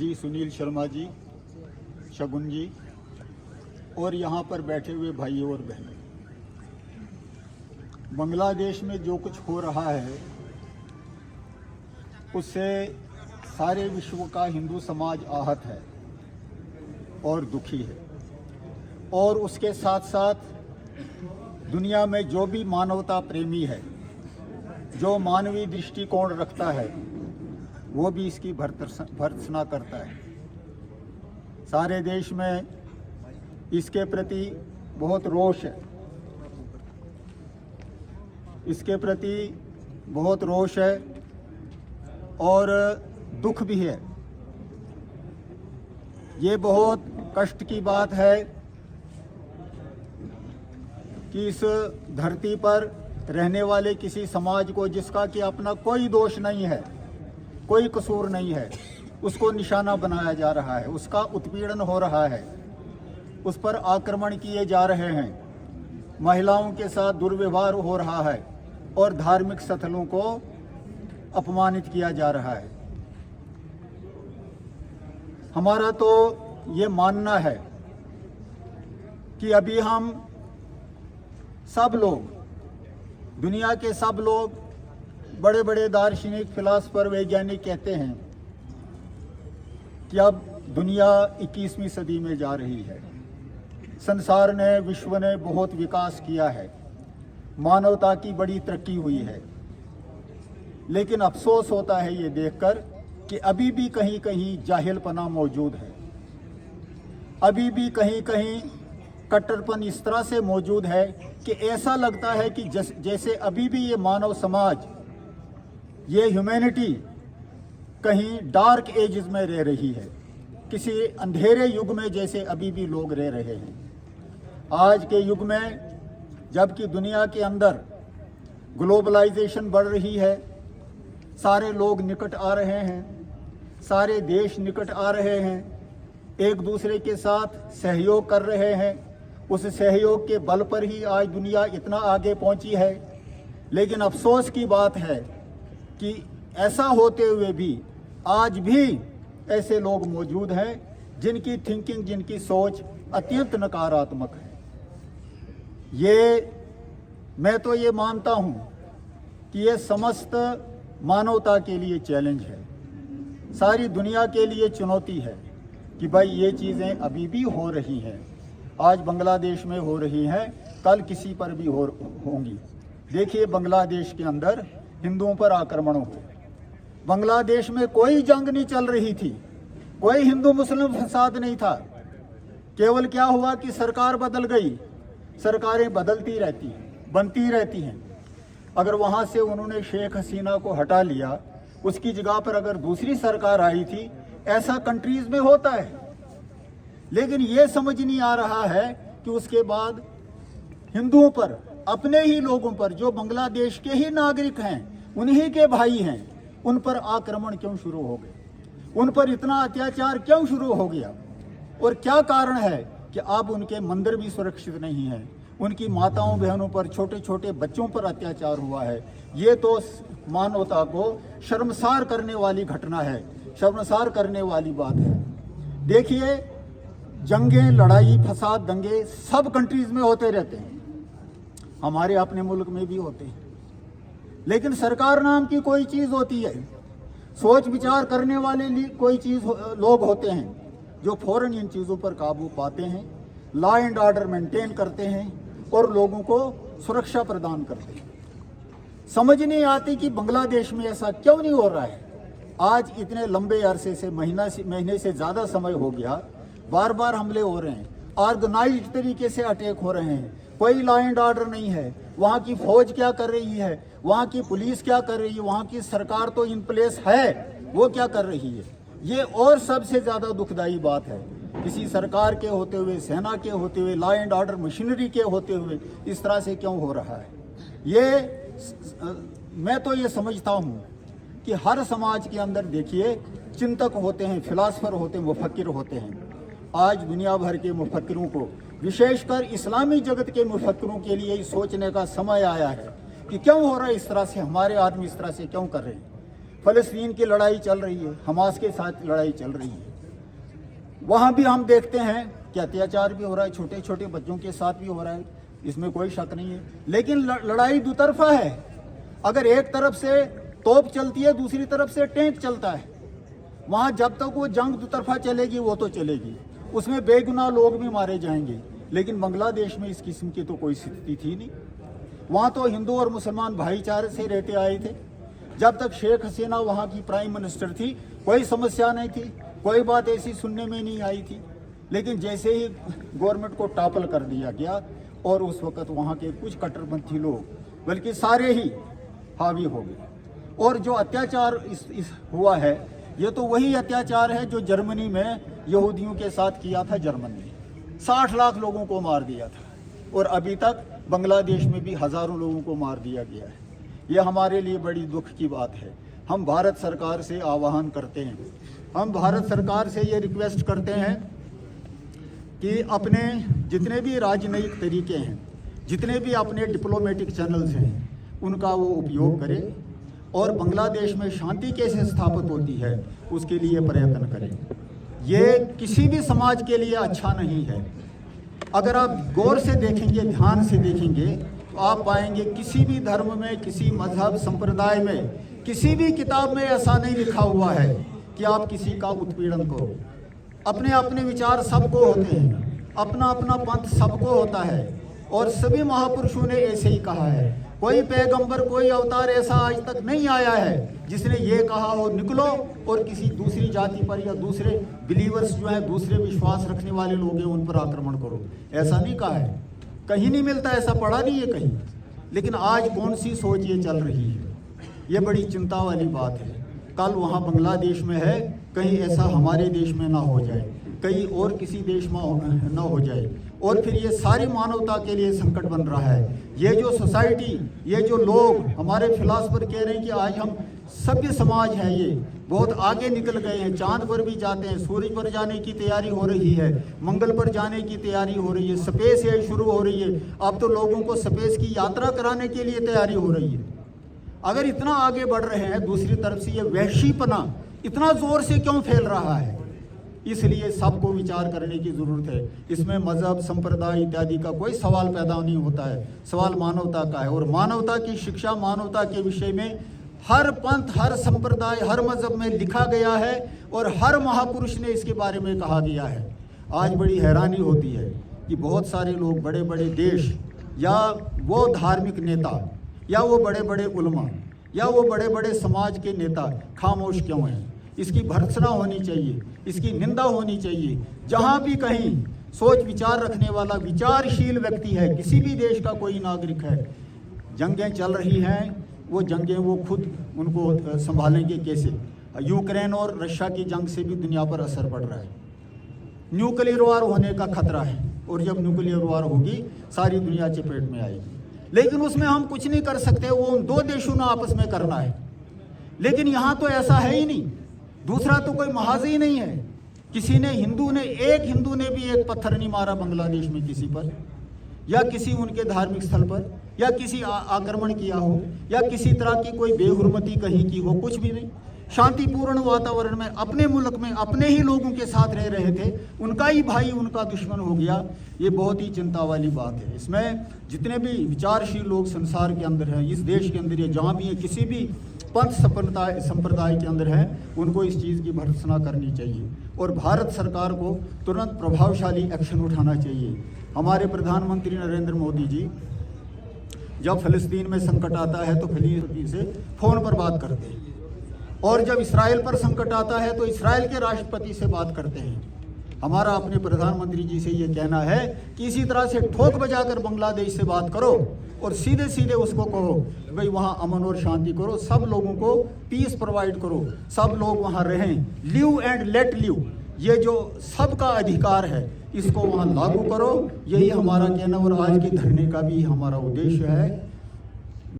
जी सुनील शर्मा जी, शगुन जी और यहाँ पर बैठे हुए भाई और बहनें, बांग्लादेश में जो कुछ हो रहा है उससे सारे विश्व का हिंदू समाज आहत है और दुखी है। और उसके साथ साथ दुनिया में जो भी मानवता प्रेमी है, जो मानवीय दृष्टिकोण रखता है, वो भी इसकी भर्त्सना करता है। सारे देश में इसके प्रति बहुत रोष है, इसके प्रति बहुत रोष है और दुख भी है। ये बहुत कष्ट की बात है कि इस धरती पर रहने वाले किसी समाज को, जिसका कि अपना कोई दोष नहीं है, कोई कसूर नहीं है, उसको निशाना बनाया जा रहा है, उसका उत्पीड़न हो रहा है, उस पर आक्रमण किए जा रहे हैं, महिलाओं के साथ दुर्व्यवहार हो रहा है और धार्मिक स्थलों को अपमानित किया जा रहा है। हमारा तो ये मानना है कि अभी हम सब लोग, दुनिया के सब लोग, बड़े बड़े दार्शनिक, फिलासफर, वैज्ञानिक कहते हैं कि अब दुनिया 21वीं सदी में जा रही है। संसार ने, विश्व ने बहुत विकास किया है, मानवता की बड़ी तरक्की हुई है, लेकिन अफसोस होता है ये देखकर कि अभी भी कहीं कहीं जाहिलपना मौजूद है, अभी भी कहीं कहीं कट्टरपन इस तरह से मौजूद है कि ऐसा लगता है कि जैसे अभी भी ये मानव समाज, ये ह्यूमैनिटी कहीं डार्क एजेस में रह रही है, किसी अंधेरे युग में जैसे अभी भी लोग रह रहे हैं। आज के युग में जबकि दुनिया के अंदर ग्लोबलाइजेशन बढ़ रही है, सारे लोग निकट आ रहे हैं, सारे देश निकट आ रहे हैं, एक दूसरे के साथ सहयोग कर रहे हैं, उस सहयोग के बल पर ही आज दुनिया इतना आगे पहुंची है। लेकिन अफसोस की बात है कि ऐसा होते हुए भी आज भी ऐसे लोग मौजूद हैं जिनकी थिंकिंग, जिनकी सोच अत्यंत नकारात्मक है। मैं तो ये मानता हूँ कि ये समस्त मानवता के लिए चैलेंज है, सारी दुनिया के लिए चुनौती है कि भाई ये चीज़ें अभी भी हो रही हैं। आज बांग्लादेश में हो रही हैं, कल किसी पर भी होंगी। देखिए बांग्लादेश के अंदर हिंदुओं पर आक्रमण हुए, बांग्लादेश में कोई जंग नहीं चल रही थी, कोई हिंदू मुस्लिम फसाद नहीं था। केवल क्या हुआ कि सरकार बदल गई, सरकारें बदलती रहती हैं, बनती रहती हैं। अगर वहाँ से उन्होंने शेख हसीना को हटा लिया, उसकी जगह पर अगर दूसरी सरकार आई थी, ऐसा कंट्रीज में होता है। लेकिन ये समझ नहीं आ रहा है कि उसके बाद हिंदुओं पर, अपने ही लोगों पर, जो बांग्लादेश के ही नागरिक हैं, उन्हीं के भाई हैं, उन पर आक्रमण क्यों शुरू हो गए, उन पर इतना अत्याचार क्यों शुरू हो गया। और क्या कारण है कि अब उनके मंदिर भी सुरक्षित नहीं है, उनकी माताओं बहनों पर, छोटे छोटे बच्चों पर अत्याचार हुआ है। ये तो मानवता को शर्मसार करने वाली घटना है, शर्मसार करने वाली बात है। देखिए जंगें, लड़ाई, फसाद, दंगे सब कंट्रीज में होते रहते हैं, हमारे अपने मुल्क में भी होते हैं, लेकिन सरकार नाम की कोई चीज़ होती है, सोच विचार करने वाले कोई चीज़ लोग होते हैं जो फौरन इन चीज़ों पर काबू पाते हैं, लॉ एंड ऑर्डर मेंटेन करते हैं और लोगों को सुरक्षा प्रदान करते हैं। समझ नहीं आती कि बांग्लादेश में ऐसा क्यों नहीं हो रहा है। आज इतने लंबे अरसे से, महीने से ज़्यादा समय हो गया, बार बार हमले हो रहे हैं, ऑर्गेनाइज्ड तरीके से अटैक हो रहे हैं, कोई लॉ एंड ऑर्डर नहीं है। वहाँ की फौज क्या कर रही है, वहाँ की पुलिस क्या कर रही है, वहाँ की सरकार तो इन प्लेस है, वो क्या कर रही है। ये और सबसे ज़्यादा दुखदाई बात है, किसी सरकार के होते हुए, सेना के होते हुए, लॉ एंड ऑर्डर मशीनरी के होते हुए इस तरह से क्यों हो रहा है। मैं तो ये समझता हूँ कि हर समाज के अंदर देखिए चिंतक होते हैं, फिलासफर होते हैं, मुफक्किर होते हैं। आज दुनिया भर के मुफक्किरों को, विशेषकर इस्लामी जगत के मुफक्किरों के लिए सोचने का समय आया है कि क्यों हो रहा है इस तरह से, हमारे आदमी इस तरह से क्यों कर रहे हैं। फ़लस्तीन की लड़ाई चल रही है, हमास के साथ लड़ाई चल रही है, वहाँ भी हम देखते हैं कि अत्याचार भी हो रहा है, छोटे छोटे बच्चों के साथ भी हो रहा है, इसमें कोई शक नहीं है। लेकिन लड़ाई दुतरफा है। अगर एक तरफ से तोप चलती है, दूसरी तरफ से टैंक चलता है, वहाँ जब तक वो जंग दुतरफा चलेगी वो तो चलेगी, उसमें बेगुनाह लोग भी मारे जाएंगे। लेकिन बांग्लादेश में इस किस्म की तो कोई स्थिति थी नहीं। वहाँ तो हिंदू और मुसलमान भाईचारे से रहते आए थे। जब तक शेख हसीना वहाँ की प्राइम मिनिस्टर थी कोई समस्या नहीं थी, कोई बात ऐसी सुनने में नहीं आई थी। लेकिन जैसे ही गवर्नमेंट को टॉपल कर दिया गया और उस वक़्त वहाँ के कुछ कट्टरपंथी लोग बल्कि सारे ही हावी हो गए। और जो अत्याचार इस हुआ है, ये तो वही अत्याचार है जो जर्मनी में यहूदियों के साथ किया था। जर्मनी ने 60 लाख लोगों को मार दिया था और अभी तक बांग्लादेश में भी हज़ारों लोगों को मार दिया गया है। ये हमारे लिए बड़ी दुख की बात है। हम भारत सरकार से आह्वान करते हैं, हम भारत सरकार से ये रिक्वेस्ट करते हैं कि अपने जितने भी राजनयिक तरीके हैं, जितने भी अपने डिप्लोमेटिक चैनल्स हैं, उनका वो उपयोग करें और बांग्लादेश में शांति कैसे स्थापित होती है उसके लिए प्रयत्न करें। ये किसी भी समाज के लिए अच्छा नहीं है। अगर आप गौर से देखेंगे, ध्यान से देखेंगे, तो आप पाएंगे किसी भी धर्म में, किसी मजहब संप्रदाय में, किसी भी किताब में ऐसा नहीं लिखा हुआ है कि आप किसी का उत्पीड़न करो। अपने अपने विचार सबको होते हैं, अपना अपना पंथ सबको होता है और सभी महापुरुषों ने ऐसे ही कहा है। कोई पैगंबर, कोई अवतार ऐसा आज तक नहीं आया है जिसने ये कहा हो निकलो और किसी दूसरी जाति पर या दूसरे बिलीवर्स जो है, दूसरे विश्वास रखने वाले लोग हैं, उन पर आक्रमण करो। ऐसा नहीं कहा है, कहीं नहीं मिलता, ऐसा पढ़ा नहीं है कहीं। लेकिन आज कौन सी सोच ये चल रही है, ये बड़ी चिंता वाली बात है। कल वहाँ बांग्लादेश में है, कहीं ऐसा हमारे देश में ना हो जाए, कहीं और किसी देश में ना हो जाए और फिर ये सारी मानवता के लिए संकट बन रहा है। ये जो सोसाइटी, ये जो लोग, हमारे फिलासफर कह रहे हैं कि आज हम सभ्य समाज है, ये बहुत आगे निकल गए हैं, चांद पर भी जाते हैं, सूरज पर जाने की तैयारी हो रही है, मंगल पर जाने की तैयारी हो रही है, स्पेस एज शुरू हो रही है। अब तो लोगों को स्पेस की यात्रा कराने के लिए तैयारी हो रही है। अगर इतना आगे बढ़ रहे हैं, दूसरी तरफ से ये वहशीपना इतना जोर से क्यों फैल रहा है? इसलिए सबको विचार करने की ज़रूरत है। इसमें मज़हब, संप्रदाय इत्यादि का कोई सवाल पैदा नहीं होता है, सवाल मानवता का है। और मानवता की शिक्षा, मानवता के विषय में हर पंथ, हर संप्रदाय, हर मज़हब में लिखा गया है और हर महापुरुष ने इसके बारे में कहा गया है। आज बड़ी हैरानी होती है कि बहुत सारे लोग, बड़े बड़े देश या वो धार्मिक नेता या वो बड़े बड़े उलमा या वो बड़े बड़े समाज के नेता खामोश क्यों हैं? इसकी भर्त्सना होनी चाहिए, इसकी निंदा होनी चाहिए। जहाँ भी कहीं सोच विचार रखने वाला विचारशील व्यक्ति है, किसी भी देश का कोई नागरिक है, जंगें चल रही हैं, वो जंगें वो खुद उनको संभालेंगे कैसे? यूक्रेन और रशिया की जंग से भी दुनिया पर असर पड़ रहा है। न्यूक्लियर वार होने का खतरा है और जब न्यूक्लियर वार होगी सारी दुनिया चपेट में आएगी। लेकिन उसमें हम कुछ नहीं कर सकते, वो उन दो देशों ने आपस में करना है। लेकिन यहाँ तो ऐसा है ही नहीं, दूसरा तो कोई महाज ही नहीं है। किसी ने, एक हिंदू ने भी एक पत्थर नहीं मारा बांग्लादेश में किसी पर, या किसी उनके धार्मिक स्थल पर, या किसी आक्रमण किया हो, या किसी तरह की कोई बेहुरमती कहीं की हो, कुछ भी नहीं। शांतिपूर्ण वातावरण में अपने मुल्क में अपने ही लोगों के साथ रह रहे थे, उनका ही भाई उनका दुश्मन हो गया। ये बहुत ही चिंता वाली बात है। इसमें जितने भी विचारशील लोग संसार के अंदर हैं, इस देश के अंदर, जहाँ भी है, किसी भी पंथ संप्रदाय के अंदर है, उनको इस चीज़ की भर्त्सना करनी चाहिए और भारत सरकार को तुरंत प्रभावशाली एक्शन उठाना चाहिए। हमारे प्रधानमंत्री नरेंद्र मोदी जी जब फ़लस्तीन में संकट आता है तो फ़लस्तीन से फ़ोन पर बात करते हैं, और जब इसराइल पर संकट आता है तो इसराइल के राष्ट्रपति से बात करते हैं। हमारा अपने प्रधानमंत्री जी से ये कहना है कि इसी तरह से ठोक बजाकर बांग्लादेश से बात करो और सीधे सीधे उसको कहो भाई वहाँ अमन और शांति करो, सब लोगों को पीस प्रोवाइड करो, सब लोग वहाँ रहें, लिव एंड लेट लिव, ये जो सबका अधिकार है इसको वहाँ लागू करो। यही हमारा कहना और आज के धरने का भी हमारा उद्देश्य है।